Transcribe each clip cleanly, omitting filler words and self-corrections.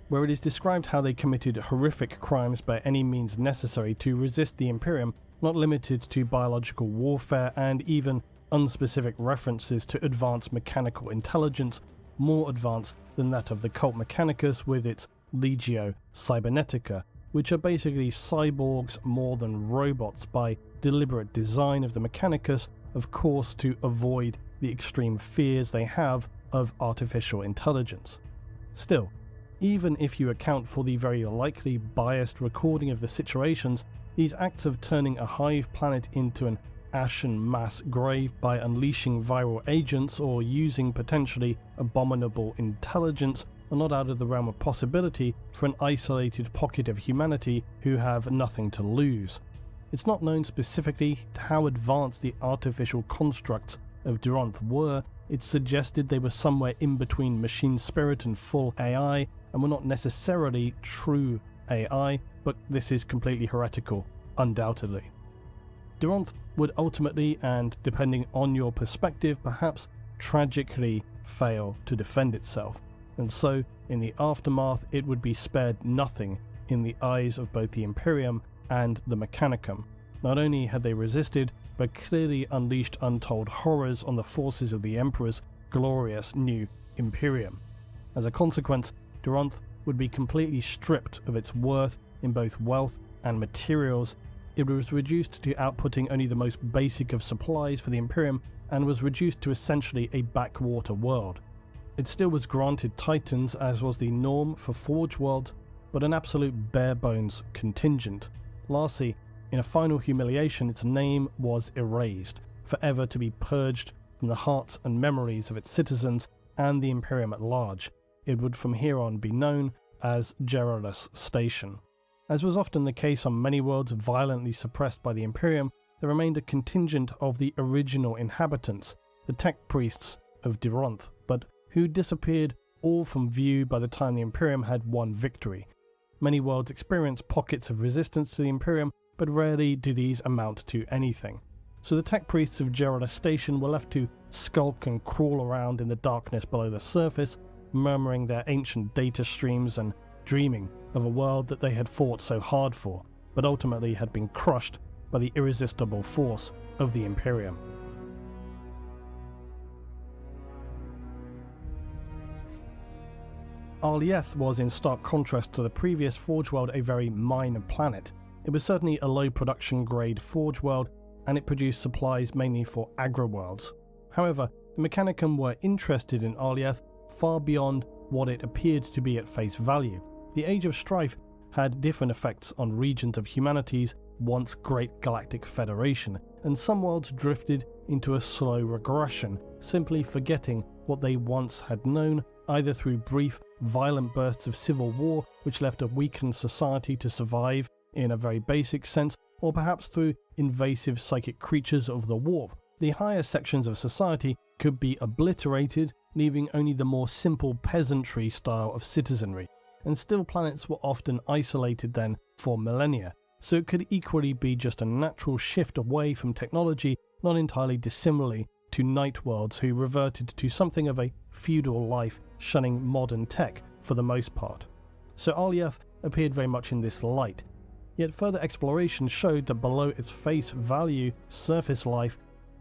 where it is described how they committed horrific crimes by any means necessary to resist the Imperium, not limited to biological warfare, and even unspecific references to advanced mechanical intelligence, more advanced than that of the Cult Mechanicus with its Legio Cybernetica, which are basically cyborgs more than robots by deliberate design of the Mechanicus, of course to avoid the extreme fears they have of artificial intelligence. Still, even if you account for the very likely biased recording of the situations, these acts of turning a hive planet into an ashen mass grave by unleashing viral agents or using potentially abominable intelligence are not out of the realm of possibility for an isolated pocket of humanity who have nothing to lose. It's not known specifically how advanced the artificial constructs of Duranth were. It's suggested they were somewhere in between machine spirit and full AI and were not necessarily true AI, but this is completely heretical, undoubtedly. Duranth would ultimately, and depending on your perspective, perhaps tragically fail to defend itself, and so in the aftermath it would be spared nothing in the eyes of both the Imperium and the Mechanicum. Not only had they resisted, but clearly unleashed untold horrors on the forces of the Emperor's glorious new Imperium. As a consequence, Duranth would be completely stripped of its worth in both wealth and materials. It was reduced to outputting only the most basic of supplies for the Imperium and was reduced to essentially a backwater world. It still was granted Titans, as was the norm for Forge worlds, but an absolute bare-bones contingent. Lastly, in a final humiliation, its name was erased, forever to be purged from the hearts and memories of its citizens and the Imperium at large. It would from here on be known as Gerulus Station. As was often the case on many worlds violently suppressed by the Imperium, there remained a contingent of the original inhabitants, the tech priests of Duranth, but who disappeared all from view by the time the Imperium had won victory. Many worlds experience pockets of resistance to the Imperium, but rarely do these amount to anything. So the tech priests of Gerulus Station were left to skulk and crawl around in the darkness below the surface, murmuring their ancient data streams and dreaming of a world that they had fought so hard for, but ultimately had been crushed by the irresistible force of the Imperium. Arlieth was, in stark contrast to the previous Forge world, a very minor planet. It was certainly a low production grade Forge world, and it produced supplies mainly for agri-worlds. However, the Mechanicum were interested in Arlieth far beyond what it appeared to be at face value. The Age of Strife had different effects on regions of humanity's once great galactic federation, and some worlds drifted into a slow regression, simply forgetting what they once had known, either through brief, violent bursts of civil war which left a weakened society to survive in a very basic sense, or perhaps through invasive psychic creatures of the warp. The higher sections of society could be obliterated, leaving only the more simple peasantry style of citizenry, and still planets were often isolated then for millennia, so it could equally be just a natural shift away from technology, not entirely dissimilarly to night worlds who reverted to something of a feudal life, shunning modern tech for the most part. So Arlieth appeared very much in this light, yet further exploration showed that below its face value surface life,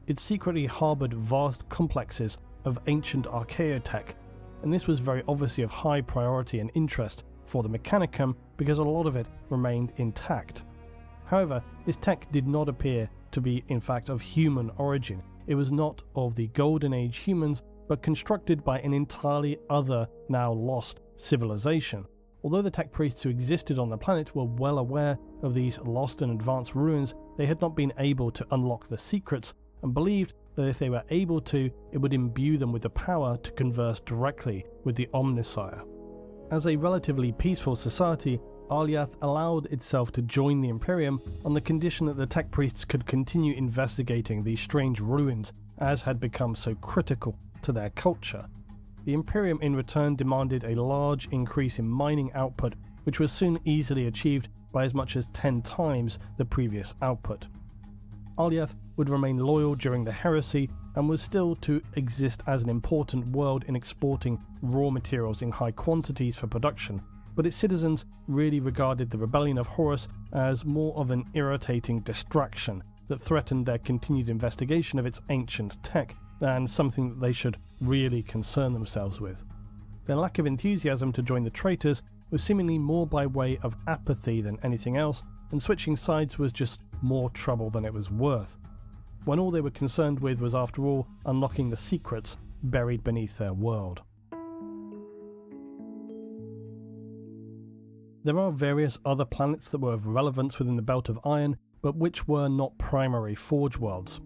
it secretly harboured vast complexes of ancient archaeotech, and this was very obviously of high priority and interest for the Mechanicum because a lot of it remained intact. However, this tech did not appear to be in fact of human origin. It was not of the Golden Age humans, but constructed by an entirely other, now lost civilization. Although the tech priests who existed on the planet were well aware of these lost and advanced ruins, they had not been able to unlock the secrets, and believed that if they were able to, it would imbue them with the power to converse directly with the Omnissiah. As a relatively peaceful society, Arlieth allowed itself to join the Imperium on the condition that the tech priests could continue investigating these strange ruins as had become so critical to their culture. The Imperium in return demanded a large increase in mining output, which was soon easily achieved by as much as 10 times the previous output. Arlieth would remain loyal during the heresy and was still to exist as an important world in exporting raw materials in high quantities for production, but its citizens really regarded the rebellion of Horus as more of an irritating distraction that threatened their continued investigation of its ancient tech than something that they should really concern themselves with. Their lack of enthusiasm to join the traitors was seemingly more by way of apathy than anything else, and switching sides was just more trouble than it was worth, when all they were concerned with was, after all, unlocking the secrets buried beneath their world. There are various other planets that were of relevance within the Belt of Iron, but which were not primary Forge worlds.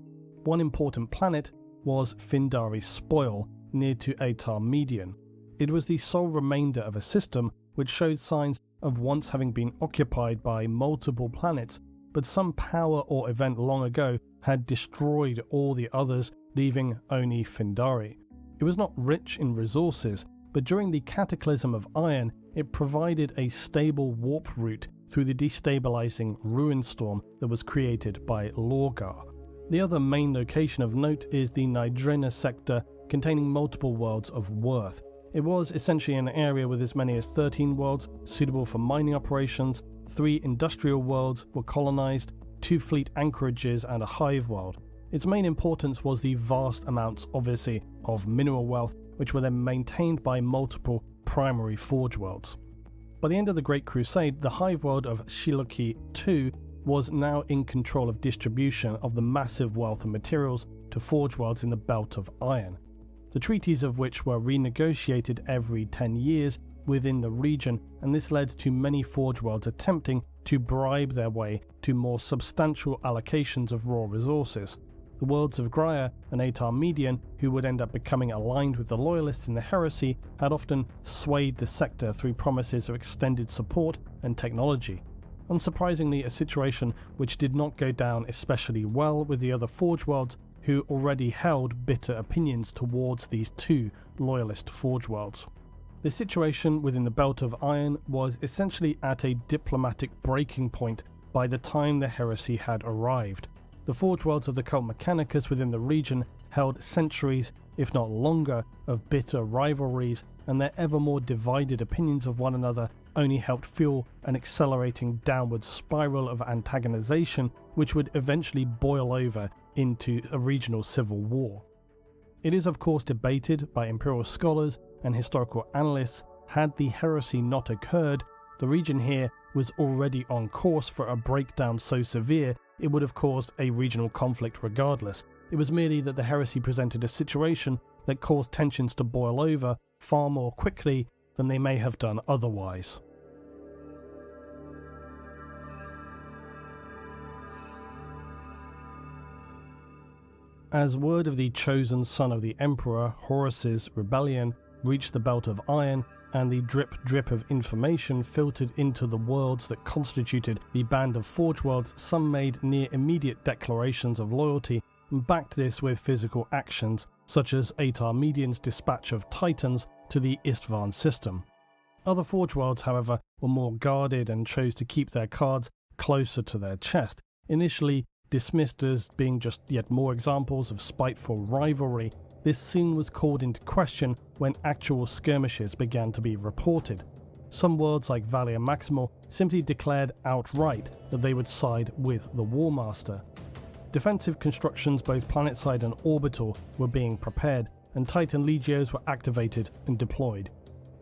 One important planet was Findari's Spoil, near to Atar Median. It was the sole remainder of a system which showed signs of once having been occupied by multiple planets, but some power or event long ago had destroyed all the others, leaving only Findari. It was not rich in resources, but during the Cataclysm of Iron, it provided a stable warp route through the destabilizing ruin storm that was created by Lorgar. The other main location of note is the Nidrena sector, containing multiple worlds of worth. It was essentially an area with as many as 13 worlds suitable for mining operations, 3 industrial worlds were colonized, 2 fleet anchorages and a hive world. Its main importance was the vast amounts, obviously, of mineral wealth, which were then maintained by multiple primary Forge worlds. By the end of the Great Crusade, the hive world of Shiloki II was now in control of distribution of the massive wealth of materials to Forge worlds in the Belt of Iron, the treaties of which were renegotiated every 10 years within the region, and this led to many Forge worlds attempting to bribe their way to more substantial allocations of raw resources. The worlds of Graia and Atar Median, who would end up becoming aligned with the Loyalists in the heresy, had often swayed the sector through promises of extended support and technology. Unsurprisingly, a situation which did not go down especially well with the other Forge worlds, who already held bitter opinions towards these 2 Loyalist Forge worlds. The situation within the Belt of Iron was essentially at a diplomatic breaking point by the time the heresy had arrived. The Forge worlds of the Cult Mechanicus within the region held centuries, if not longer, of bitter rivalries, and their ever more divided opinions of one another only helped fuel an accelerating downward spiral of antagonization, which would eventually boil over into a regional civil war. It is of course debated by Imperial scholars and historical analysts, had the heresy not occurred, the region here was already on course for a breakdown so severe it would have caused a regional conflict regardless. It was merely that the heresy presented a situation that caused tensions to boil over far more quickly than they may have done otherwise. As word of the chosen son of the Emperor, Horus's rebellion, reached the Belt of Iron, and the drip of information filtered into the worlds that constituted the band of Forge worlds, some made near immediate declarations of loyalty and backed this with physical actions, such as Atar Median's dispatch of Titans to the Istvan system. Other Forge worlds, however, were more guarded and chose to keep their cards closer to their chest, initially dismissed as being just yet more examples of spiteful rivalry. This soon was called into question when actual skirmishes began to be reported. Some worlds like Valia Maximal simply declared outright that they would side with the War Master. Defensive constructions both planetside and orbital were being prepared, and Titan Legios were activated and deployed.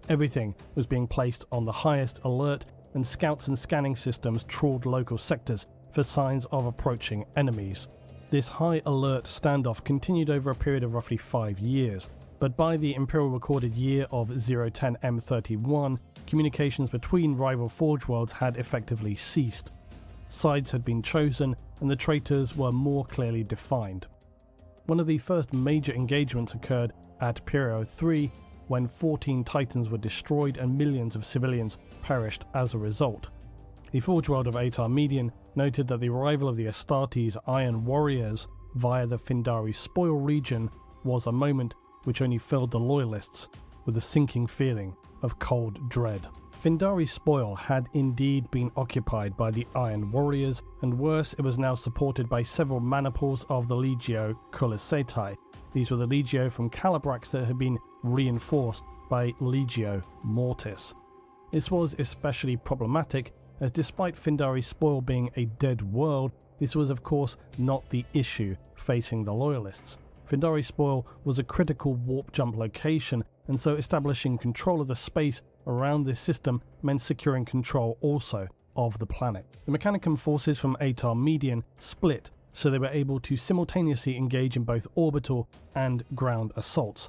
Everything was being placed on the highest alert, and scouts and scanning systems trawled local sectors for signs of approaching enemies. This high alert standoff continued over a period of roughly 5 years, but by the Imperial recorded year of 010 M31, communications between rival Forge worlds had effectively ceased. Sides had been chosen, and the traitors were more clearly defined. One of the first major engagements occurred at Pyro 3, when 14 Titans were destroyed and millions of civilians perished as a result. The Forge world of Atar Median noted that the arrival of the Astartes Iron Warriors via the Findari Spoil region was a moment which only filled the Loyalists with a sinking feeling of cold dread. Findari Spoil had indeed been occupied by the Iron Warriors, and worse, it was now supported by several maniples of the Legio Culisetai. These were the Legio from Calabrax that had been reinforced by Legio Mortis. This was especially problematic as despite Findari's spoil being a dead world, this was of course not the issue facing the Loyalists. Findari's spoil was a critical warp jump location, and so establishing control of the space around this system meant securing control also of the planet. The Mechanicum forces from Ahri Median split, so they were able to simultaneously engage in both orbital and ground assaults.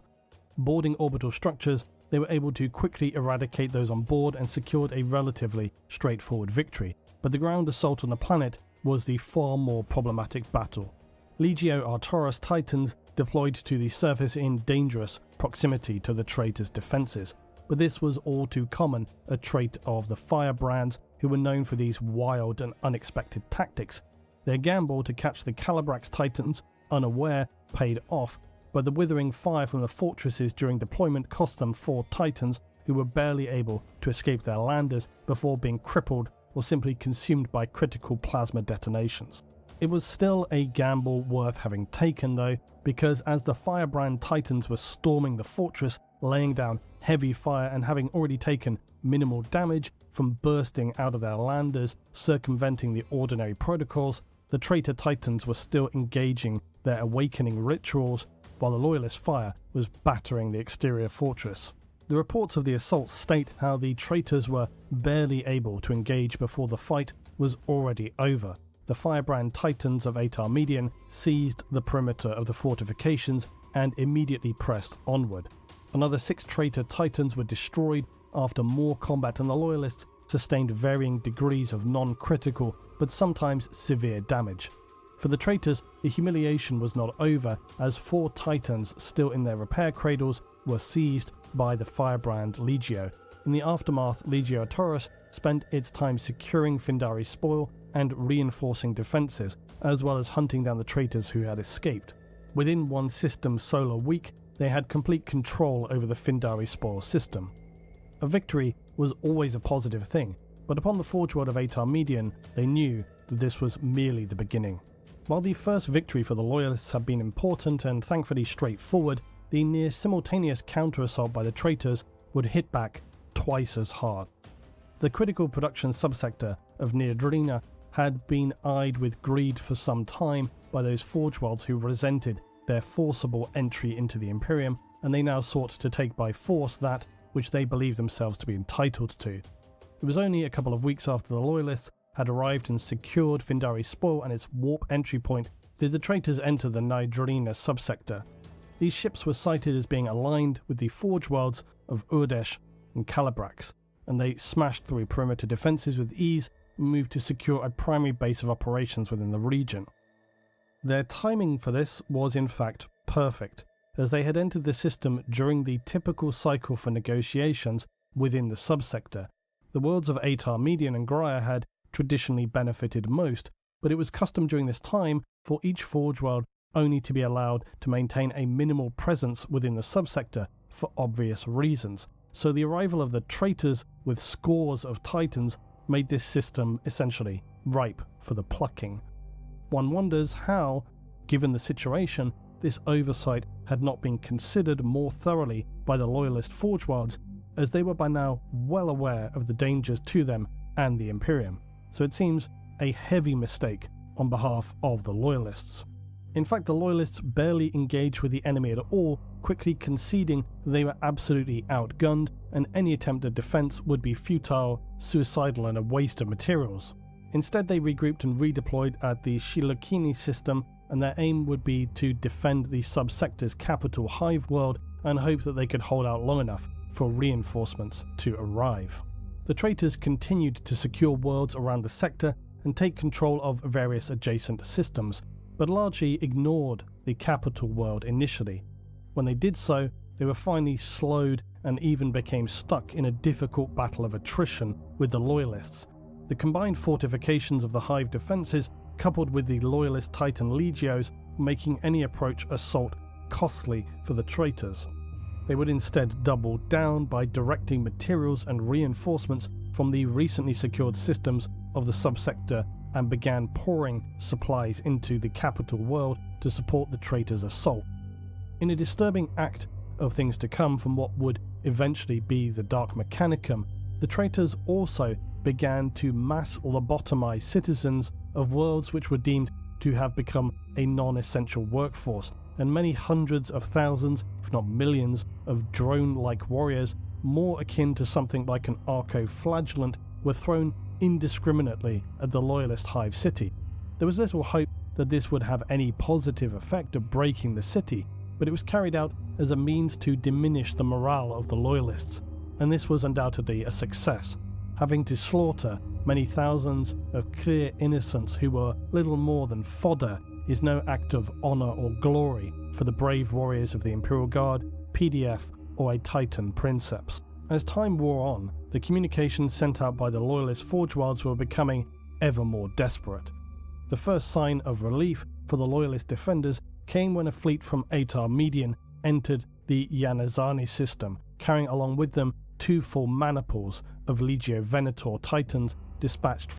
Boarding orbital structures, they were able to quickly eradicate those on board and secured a relatively straightforward victory, but the ground assault on the planet was the far more problematic battle. Legio Arcturus Titans deployed to the surface in dangerous proximity to the traitors' defences, but this was all too common, a trait of the Firebrands, who were known for these wild and unexpected tactics. Their gamble to catch the Calibrax Titans unaware paid off, but the withering fire from the fortresses during deployment cost them 4 Titans, who were barely able to escape their landers before being crippled or simply consumed by critical plasma detonations. It was still a gamble worth having taken though, because as the Firebrand Titans were storming the fortress, laying down heavy fire and having already taken minimal damage from bursting out of their landers, circumventing the ordinary protocols, the traitor Titans were still engaging their awakening rituals, while the Loyalist fire was battering the exterior fortress. The reports of the assault state how the traitors were barely able to engage before the fight was already over. The Firebrand Titans of Ahri Median seized the perimeter of the fortifications and immediately pressed onward. Another 6 traitor Titans were destroyed after more combat, and the Loyalists sustained varying degrees of non-critical but sometimes severe damage. For the traitors, the humiliation was not over, as 4 Titans still in their repair cradles were seized by the Firebrand Legio. In the aftermath, Legio Arcturus spent its time securing Findari's spoil and reinforcing defences, as well as hunting down the traitors who had escaped. Within one system solar week, they had complete control over the Findari spoil system. A victory was always a positive thing, but upon the Forge World of Ahri Median, they knew that this was merely the beginning. While the first victory for the Loyalists had been important and thankfully straightforward, the near simultaneous counter-assault by the traitors would hit back twice as hard. The critical production subsector of Neodrina had been eyed with greed for some time by those Forge Worlds who resented their forcible entry into the Imperium, and they now sought to take by force that which they believed themselves to be entitled to. It was only a couple of weeks after the Loyalists had arrived and secured Findari's spoil and its warp entry point did the traitors enter the Neodrina subsector. These ships were cited as being aligned with the Forge Worlds of Urdesh and Calibrax, and they smashed through perimeter defences with ease and moved to secure a primary base of operations within the region. Their timing for this was in fact perfect, as they had entered the system during the typical cycle for negotiations within the subsector. The worlds of Ahri Median and Graia had traditionally benefited most, but it was custom during this time for each Forge World only to be allowed to maintain a minimal presence within the subsector for obvious reasons, so the arrival of the traitors with scores of Titans made this system essentially ripe for the plucking. One wonders how, given the situation, this oversight had not been considered more thoroughly by the Loyalist Forge Worlds, as they were by now well aware of the dangers to them and the Imperium, so it seems a heavy mistake on behalf of the Loyalists. In fact, the Loyalists barely engaged with the enemy at all, quickly conceding they were absolutely outgunned and any attempt at defence would be futile, suicidal and a waste of materials. Instead, they regrouped and redeployed at the Shilokini system, and their aim would be to defend the subsector's capital Hive world and hope that they could hold out long enough for reinforcements to arrive. The traitors continued to secure worlds around the sector and take control of various adjacent systems, but largely ignored the capital world initially. When they did so, they were finally slowed and even became stuck in a difficult battle of attrition with the Loyalists. The combined fortifications of the Hive defences, coupled with the Loyalist Titan Legios, making any approach assault costly for the traitors. They would instead double down by directing materials and reinforcements from the recently secured systems of the subsector and began pouring supplies into the capital world to support the traitors' assault. In a disturbing act of things to come from what would eventually be the Dark Mechanicum, The traitors also began to mass lobotomize citizens of worlds which were deemed to have become a non-essential workforce, and many hundreds of thousands, if not millions, of drone-like warriors, more akin to something like an arco-flagellant, were thrown indiscriminately at the Loyalist hive city. There was little hope that this would have any positive effect of breaking the city, but it was carried out as a means to diminish the morale of the Loyalists, and this was undoubtedly a success. Having to slaughter many thousands of clear innocents who were little more than fodder is no act of honour or glory for the brave warriors of the Imperial Guard, PDF, or a Titan Princeps. As time wore on, the communications sent out by the Loyalist Forge Wilds were becoming ever more desperate. The first sign of relief for the Loyalist defenders came when a fleet from Atar Median entered the Yanazani system, carrying along with them 2 full maniples of Legio Venator Titans dispatched